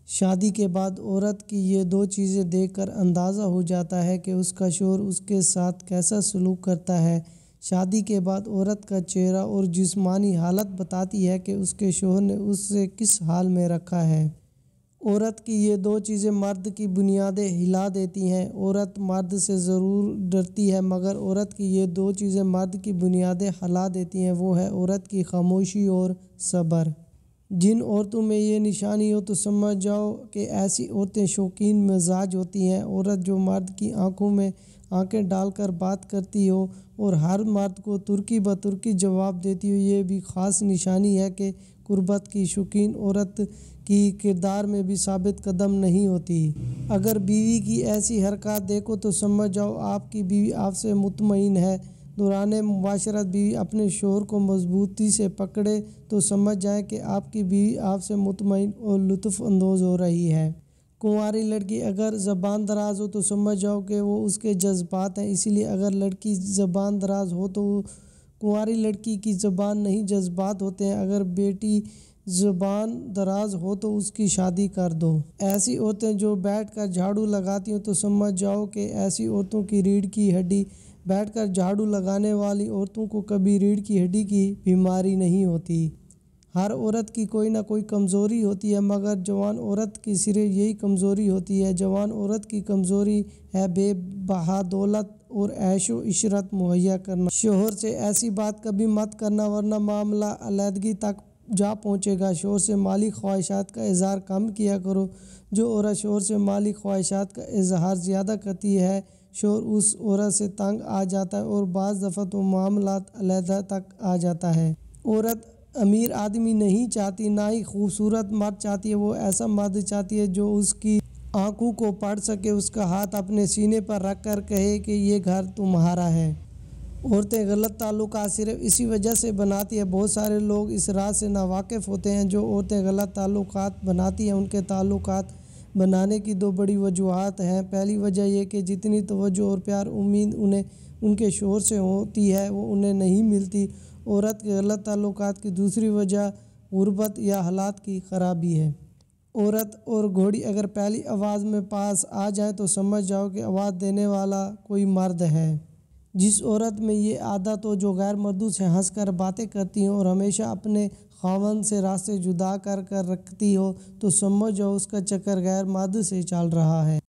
شادی کے بعد عورت کی یہ دو چیزیں دیکھ کر اندازہ ہو جاتا ہے کہ اس کا شوہر اس کے ساتھ کیسا سلوک کرتا ہے۔ شادی کے بعد عورت کا چہرہ اور جسمانی حالت بتاتی ہے کہ اس کے شوہر نے اسے کس حال میں رکھا ہے۔ عورت کی یہ دو چیزیں مرد کی بنیادیں ہلا دیتی ہیں۔ عورت مرد سے ضرور ڈرتی ہے مگر عورت کی یہ دو چیزیں مرد کی بنیادیں ہلا دیتی ہیں، وہ ہے عورت کی خاموشی اور صبر۔ جن عورتوں میں یہ نشانی ہو تو سمجھ جاؤ کہ ایسی عورتیں شوقین مزاج ہوتی ہیں۔ عورت جو مرد کی آنکھوں میں آنکھیں ڈال کر بات کرتی ہو اور ہر مرد کو ترکی بترکی جواب دیتی ہو، یہ بھی خاص نشانی ہے کہ قربت کی شوقین عورت کی کردار میں بھی ثابت قدم نہیں ہوتی۔ اگر بیوی کی ایسی حرکات دیکھو تو سمجھ جاؤ آپ کی بیوی آپ سے مطمئن ہے۔ دوران معاشرت بیوی اپنے شوہر کو مضبوطی سے پکڑے تو سمجھ جائیں کہ آپ کی بیوی آپ سے مطمئن اور لطف اندوز ہو رہی ہے۔ کنواری لڑکی اگر زبان دراز ہو تو سمجھ جاؤ کہ وہ اس کے جذبات ہیں، اسی لیے اگر لڑکی زبان دراز ہو تو کنواری لڑکی کی زبان نہیں جذبات ہوتے ہیں۔ اگر بیٹی زبان دراز ہو تو اس کی شادی کر دو۔ ایسی عورتیں جو بیٹھ کر جھاڑو لگاتی ہوں تو سمجھ جاؤ کہ ایسی عورتوں کی ریڑھ کی ہڈی، بیٹھ کر جھاڑو لگانے والی عورتوں کو کبھی ریڑھ کی ہڈی کی بیماری نہیں ہوتی۔ ہر عورت کی کوئی نہ کوئی کمزوری ہوتی ہے مگر جوان عورت کی صرف یہی کمزوری ہوتی ہے۔ جوان عورت کی کمزوری ہے بے بہا دولت اور عیش و عشرت مہیا کرنا۔ شوہر سے ایسی بات کبھی مت کرنا ورنہ معاملہ علیحدگی تک جا پہنچے گا۔ شوہر سے مالی خواہشات کا اظہار کم کیا کرو۔ جو عورت شوہر سے مالی خواہشات کا اظہار زیادہ کرتی ہے، شوہر اس عورت سے تنگ آ جاتا ہے اور بعض دفعہ تو معاملات علیحدہ تک آ جاتا ہے۔ عورت امیر آدمی نہیں چاہتی، نہ ہی خوبصورت مرد چاہتی ہے، وہ ایسا مرد چاہتی ہے جو اس کی آنکھوں کو پڑھ سکے، اس کا ہاتھ اپنے سینے پر رکھ کر کہے کہ یہ گھر تمہارا ہے۔ عورتیں غلط تعلقات صرف اسی وجہ سے بناتی ہیں۔ بہت سارے لوگ اس راز سے ناواقف ہوتے ہیں۔ جو عورتیں غلط تعلقات بناتی ہیں، ان کے تعلقات بنانے کی دو بڑی وجوہات ہیں۔ پہلی وجہ یہ کہ جتنی توجہ اور پیار امید انہیں ان کے شوہر سے ہوتی ہے وہ انہیں نہیں ملتی۔ عورت کے غلط تعلقات کی دوسری وجہ غربت یا حالات کی خرابی ہے۔ عورت اور گھوڑی اگر پہلی آواز میں پاس آ جائیں تو سمجھ جاؤ کہ آواز دینے والا کوئی مرد ہے۔ جس عورت میں یہ عادت ہو جو غیر مردوں سے ہنس کر باتیں کرتی ہو اور ہمیشہ اپنے خاوند سے راستے جدا کر کر رکھتی ہو تو سمجھ جاؤ اس کا چکر غیر مرد سے چل رہا ہے۔